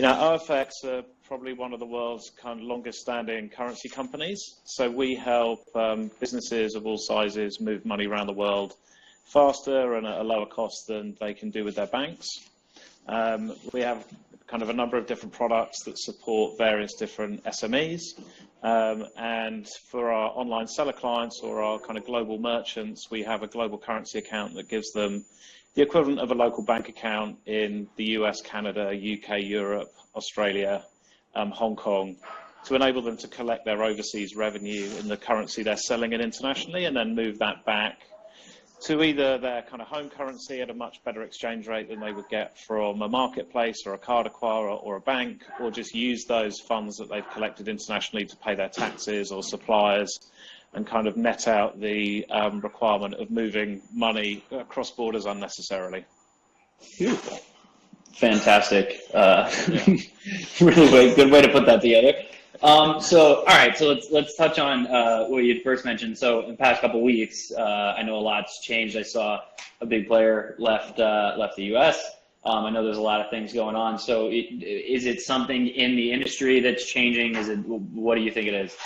OFX are probably one of the world's kind of longest standing currency companies. So we help businesses of all sizes move money around the world faster and at a lower cost than they can do with their banks. We have kind of a number of different products that support various different SMEs. And for our online seller clients or our kind of global merchants, we have a global currency account that gives them the equivalent of a local bank account in the US, Canada, UK, Europe, Australia, Hong Kong, to enable them to collect their overseas revenue in the currency they're selling it internationally and then move that back to either their kind of home currency at a much better exchange rate than they would get from a marketplace or a card acquirer or a bank, or just use those funds that they've collected internationally to pay their taxes or suppliers and kind of net out the requirement of moving money across borders unnecessarily. Beautiful. Fantastic. Really good way to put that together. All right, so let's touch on what you first mentioned. So in the past couple of weeks, I know a lot's changed. I saw a big player left the U.S. I know there's a lot of things going on. So is it something in the industry that's changing? What do you think it is?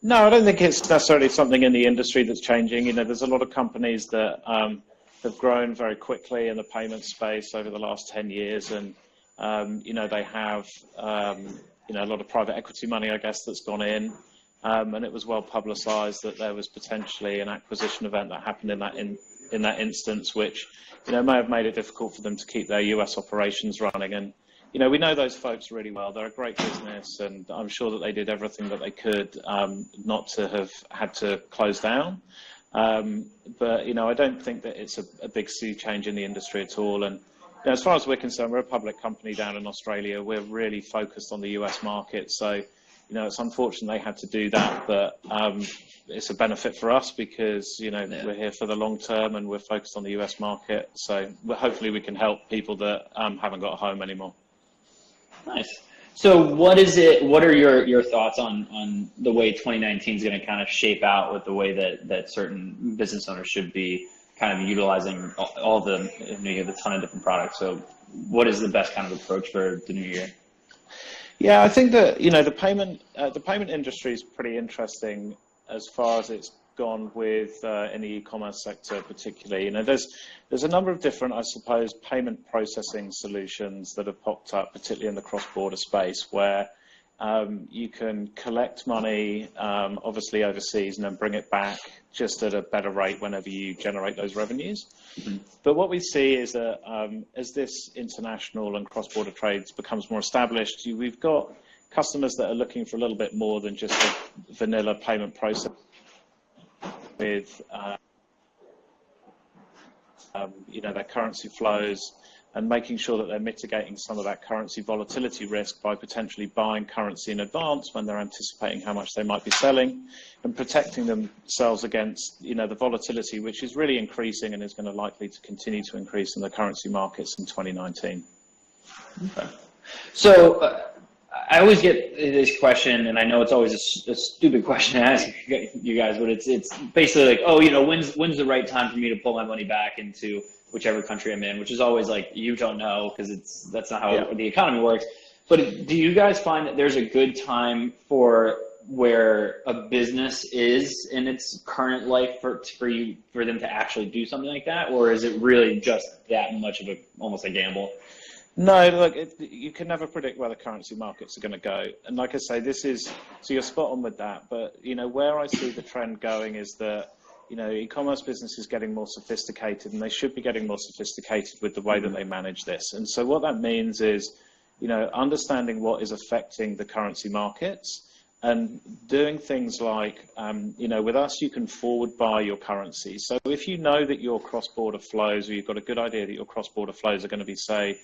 No, I don't think it's necessarily something in the industry that's changing. There's a lot of companies that have grown very quickly in the payment space over the last 10 years, and they have a lot of private equity money, I guess, that's gone in, and it was well publicized that there was potentially an acquisition event that happened in that instance, which may have made it difficult for them to keep their US operations running. And we know those folks really well. They're a great business, and I'm sure that they did everything that they could not to have had to close down. But I don't think that it's a big sea change in the industry at all. And as far as we're concerned, we're a public company down in Australia. We're really focused on the US market. So, it's unfortunate they had to do that, but it's a benefit for us because, we're here for the long term and we're focused on the US market. So hopefully we can help people that haven't got a home anymore. Nice. So what are your thoughts on the way 2019 is going to kind of shape out with the way that certain business owners should be kind of utilizing all the, you have a ton of different products. So what is the best kind of approach for the new year? Yeah, I think that, the payment industry is pretty interesting as far as it's gone with in the e-commerce sector particularly. There's a number of different, I suppose, payment processing solutions that have popped up, particularly in the cross-border space, where you can collect money, obviously overseas, and then bring it back just at a better rate whenever you generate those revenues. Mm-hmm. But what we see is that as this international and cross-border trades becomes more established, we've got customers that are looking for a little bit more than just a vanilla payment process with their currency flows, and making sure that they're mitigating some of that currency volatility risk by potentially buying currency in advance when they're anticipating how much they might be selling, and protecting themselves against the volatility, which is really increasing and is going to likely to continue to increase in the currency markets in 2019. Okay. So I always get this question, and I know it's always a stupid question to ask you guys, but it's basically like, when's the right time for me to pull my money back into whichever country I'm in, which is always like, you don't know, because that's not how the economy works. But do you guys find that there's a good time for where a business is in its current life for them to actually do something like that, or is it really just that much of almost a gamble? No, look, you can never predict where the currency markets are going to go. And like I say, so you're spot on with that. But, where I see the trend going is that, e-commerce business is getting more sophisticated, and they should be getting more sophisticated with the way that they manage this. And so what that means is, understanding what is affecting the currency markets and doing things like, with us, you can forward buy your currency. So if you know that your cross-border flows, or you've got a good idea that your cross-border flows are going to be, say,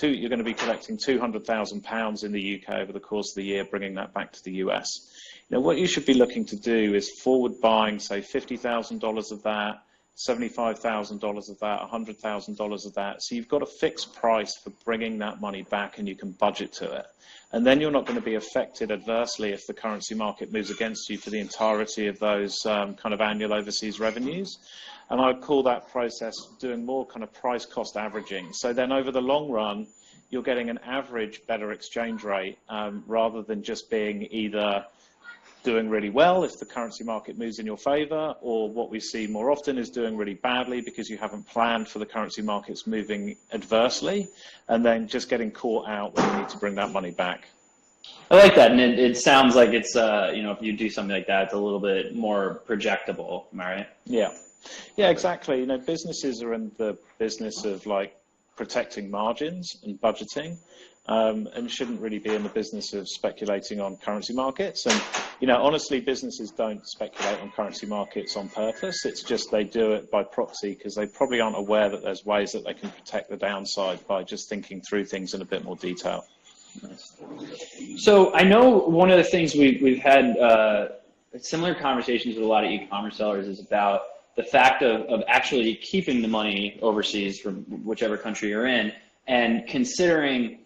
you're going to be collecting £200,000 in the UK over the course of the year, bringing that back to the US. What you should be looking to do is forward buying, say, $50,000 of that, $75,000 of that, $100,000 of that. So you've got a fixed price for bringing that money back, and you can budget to it. And then you're not going to be affected adversely if the currency market moves against you for the entirety of those kind of annual overseas revenues. And I would call that process doing more kind of price cost averaging. So then over the long run, you're getting an average better exchange rate rather than just being either doing really well if the currency market moves in your favor, or what we see more often is doing really badly because you haven't planned for the currency markets moving adversely, and then just getting caught out when you need to bring that money back. I like that, and it sounds like it's if you do something like that, it's a little bit more projectable. Am I right? Yeah, exactly. Businesses are in the business of like protecting margins and budgeting, and shouldn't really be in the business of speculating on currency markets. And honestly, businesses don't speculate on currency markets on purpose. It's just they do it by proxy because they probably aren't aware that there's ways that they can protect the downside by just thinking through things in a bit more detail. Nice. So I know one of the things we've had similar conversations with a lot of e-commerce sellers is about the fact of actually keeping the money overseas from whichever country you're in, and considering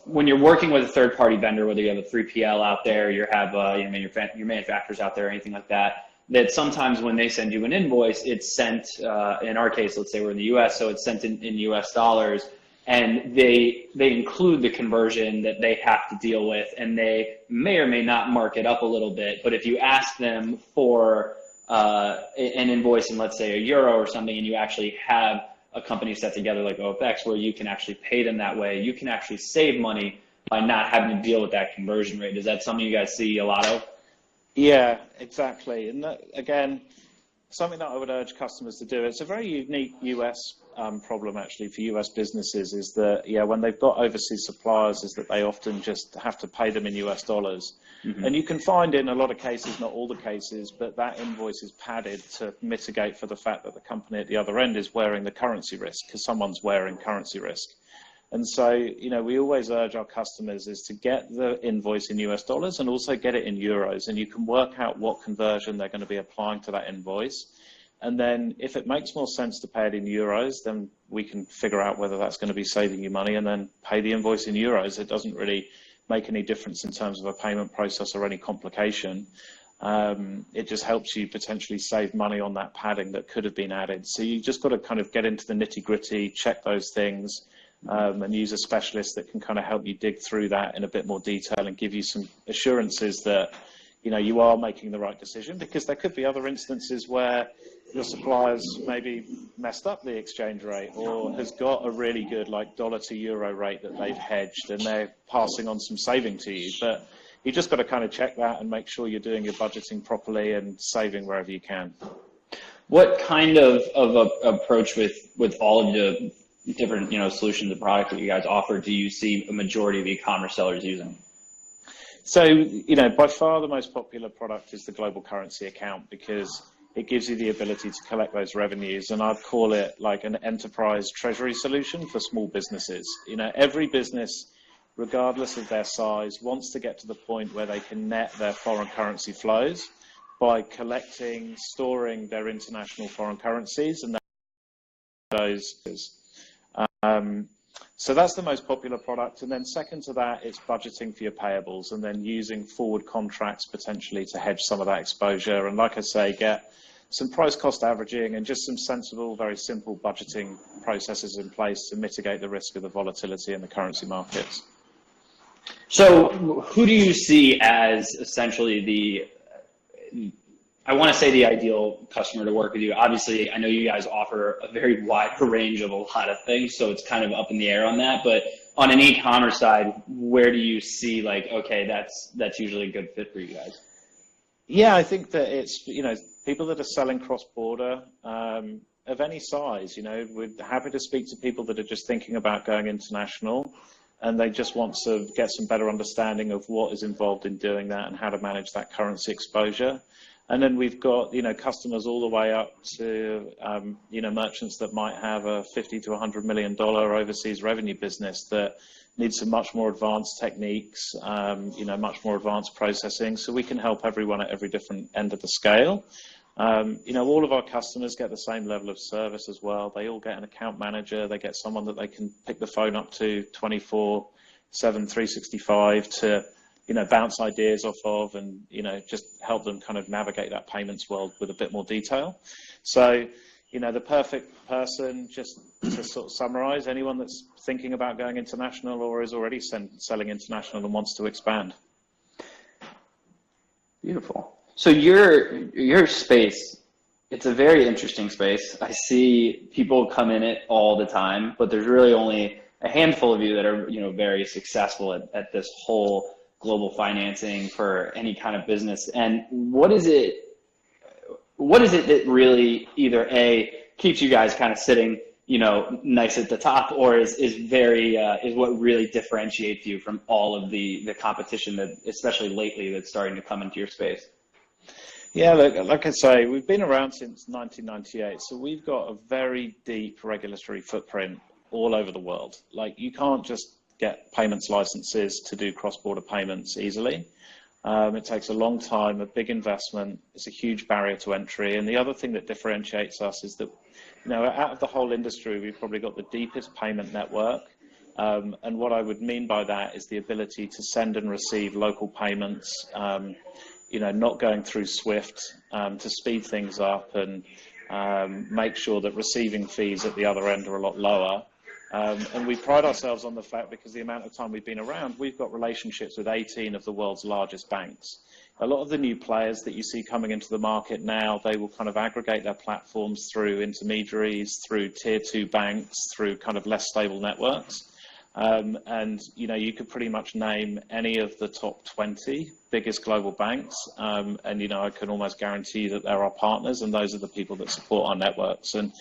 when you're working with a third-party vendor, whether you have a 3PL out there, you have your manufacturers out there, or anything like that, that sometimes when they send you an invoice, it's sent, in our case, let's say we're in the US, so it's sent in US dollars, and they include the conversion that they have to deal with, and they may or may not mark it up a little bit. But if you ask them for an invoice in, let's say, €1 or something, and you actually have a company set together like OFX where you can actually pay them that way, you can actually save money by not having to deal with that conversion rate. Is that something you guys see a lot of? Yeah, exactly. And that, again, something that I would urge customers to do. It's a very unique US problem actually for US businesses, is that when they've got overseas suppliers, is that they often just have to pay them in US dollars. Mm-hmm. And you can find in a lot of cases, not all the cases, but that invoice is padded to mitigate for the fact that the company at the other end is wearing the currency risk, because someone's wearing currency risk. And so, we always urge our customers is to get the invoice in US dollars and also get it in euros, and you can work out what conversion they're going to be applying to that invoice. And then if it makes more sense to pay it in euros, then we can figure out whether that's going to be saving you money and then pay the invoice in euros. It doesn't really make any difference in terms of a payment process or any complication. It just helps you potentially save money on that padding that could have been added. So you just got to kind of get into the nitty-gritty, check those things, and use a specialist that can kind of help you dig through that in a bit more detail and give you some assurances that you are making the right decision, because there could be other instances where your supplier's maybe messed up the exchange rate, or has got a really good like dollar to euro rate that they've hedged and they're passing on some saving to you. But you just got to kind of check that and make sure you're doing your budgeting properly and saving wherever you can. What kind of approach with all of the different solutions and products that you guys offer do you see a majority of e-commerce sellers using? So, by far the most popular product is the global currency account, because it gives you the ability to collect those revenues. And I'd call it like an enterprise treasury solution for small businesses. Every business, regardless of their size, wants to get to the point where they can net their foreign currency flows by collecting, storing their international foreign currencies, and those. So that's the most popular product. And then second to that, it's budgeting for your payables, and then using forward contracts potentially to hedge some of that exposure. And like I say, get some price cost averaging and just some sensible, very simple budgeting processes in place to mitigate the risk of the volatility in the currency markets. So who do you see as essentially I want to say the ideal customer to work with you? Obviously, I know you guys offer a very wide range of a lot of things, so it's kind of up in the air on that. But on an e-commerce side, where do you see like, okay, that's usually a good fit for you guys? Yeah, I think that it's, people that are selling cross-border of any size. We're happy to speak to people that are just thinking about going international, and they just want to get some better understanding of what is involved in doing that and how to manage that currency exposure. And then we've got, customers all the way up to, merchants that might have a $50 to $100 million overseas revenue business that needs some much more advanced techniques, much more advanced processing. So we can help everyone at every different end of the scale. All of our customers get the same level of service as well. They all get an account manager. They get someone that they can pick the phone up to 24/7, 365 to, bounce ideas off of, and, just help them kind of navigate that payments world with a bit more detail. So, the perfect person, just to sort of summarize, anyone that's thinking about going international or is already selling international and wants to expand. Beautiful. So your space, it's a very interesting space. I see people come in it all the time, but there's really only a handful of you that are, very successful at this whole global financing for any kind of business. And what is it that really either keeps you guys kind of sitting, nice at the top, or is what really differentiates you from all of the competition that, especially lately, that's starting to come into your space? Yeah, like I say, we've been around since 1998, so we've got a very deep regulatory footprint all over the world. Like, you can't just get payments licenses to do cross-border payments easily. It takes a long time, a big investment. It's a huge barrier to entry. And the other thing that differentiates us is that, out of the whole industry, we've probably got the deepest payment network. And what I would mean by that is the ability to send and receive local payments, not going through SWIFT, to speed things up and make sure that receiving fees at the other end are a lot lower. And we pride ourselves on the fact, because the amount of time we've been around, we've got relationships with 18 of the world's largest banks. A lot of the new players that you see coming into the market now, they will kind of aggregate their platforms through intermediaries, through tier 2 banks, through kind of less stable networks. And, you could pretty much name any of the top 20 biggest global banks. And, I can almost guarantee that they're our partners, and those are the people that support our networks. And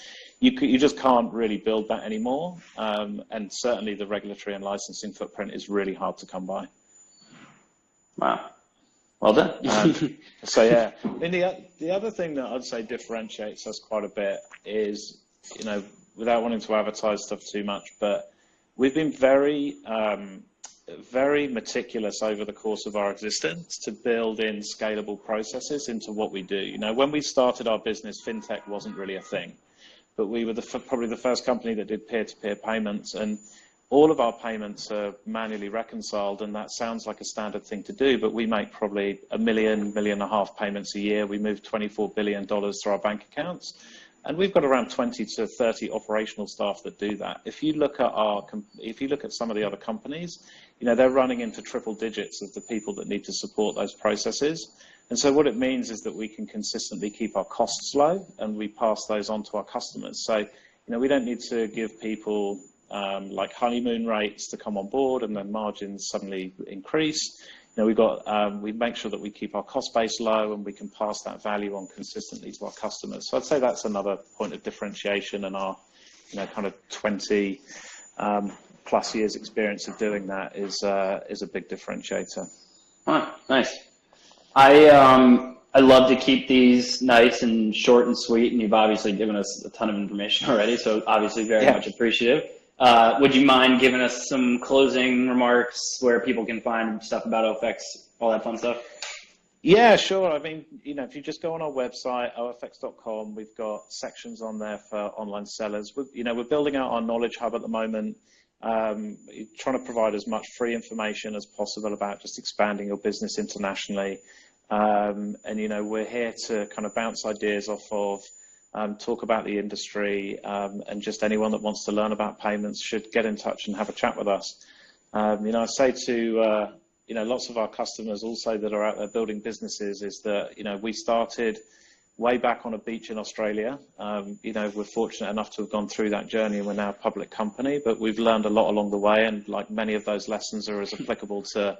you just can't really build that anymore. And certainly the regulatory and licensing footprint is really hard to come by. Wow. Well done. So, yeah. And the other thing that I'd say differentiates us quite a bit is, without wanting to advertise stuff too much, but we've been very, very meticulous over the course of our existence to build in scalable processes into what we do. When we started our business, fintech wasn't really a thing, but we were probably the first company that did peer-to-peer payments, and all of our payments are manually reconciled, and that sounds like a standard thing to do, but we make probably 1.5 million payments a year. We move $24 billion through our bank accounts. And we've got around 20 to 30 operational staff that do that. If you look at some of the other companies, they're running into triple digits of the people that need to support those processes. And so what it means is that we can consistently keep our costs low, and we pass those on to our customers. So, we don't need to give people like honeymoon rates to come on board and then margins suddenly increase. We make sure that we keep our cost base low, and we can pass that value on consistently to our customers. So I'd say that's another point of differentiation, and our, kind of 20 plus years experience of doing that is a big differentiator. Oh, nice. I love to keep these nice and short and sweet, and you've obviously given us a ton of information already, so obviously very much appreciative. Would you mind giving us some closing remarks where people can find stuff about OFX, all that fun stuff? Yeah, sure. I mean, if you just go on our website, ofx.com, we've got sections on there for online sellers. We're building out our knowledge hub at the moment, trying to provide as much free information as possible about just expanding your business internationally. And, we're here to kind of bounce ideas off of, talk about the industry, and just anyone that wants to learn about payments should get in touch and have a chat with us. I say to, lots of our customers also that are out there building businesses is that, we started way back on a beach in Australia. We're fortunate enough to have gone through that journey, and we're now a public company, but we've learned a lot along the way, and like many of those lessons are as applicable to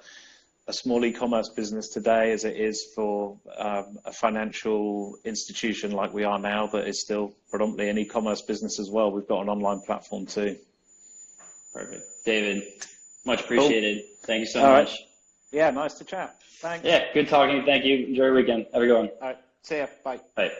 a small e-commerce business today as it is for a financial institution like we are now that is still predominantly an e-commerce business as well. We've got an online platform too. Perfect. David, much appreciated. Cool. Thank you so much. Right. Yeah, nice to chat. Thanks. Yeah, good talking. Thank you. Enjoy your weekend. Have a good one. All right. See ya. Bye. Bye.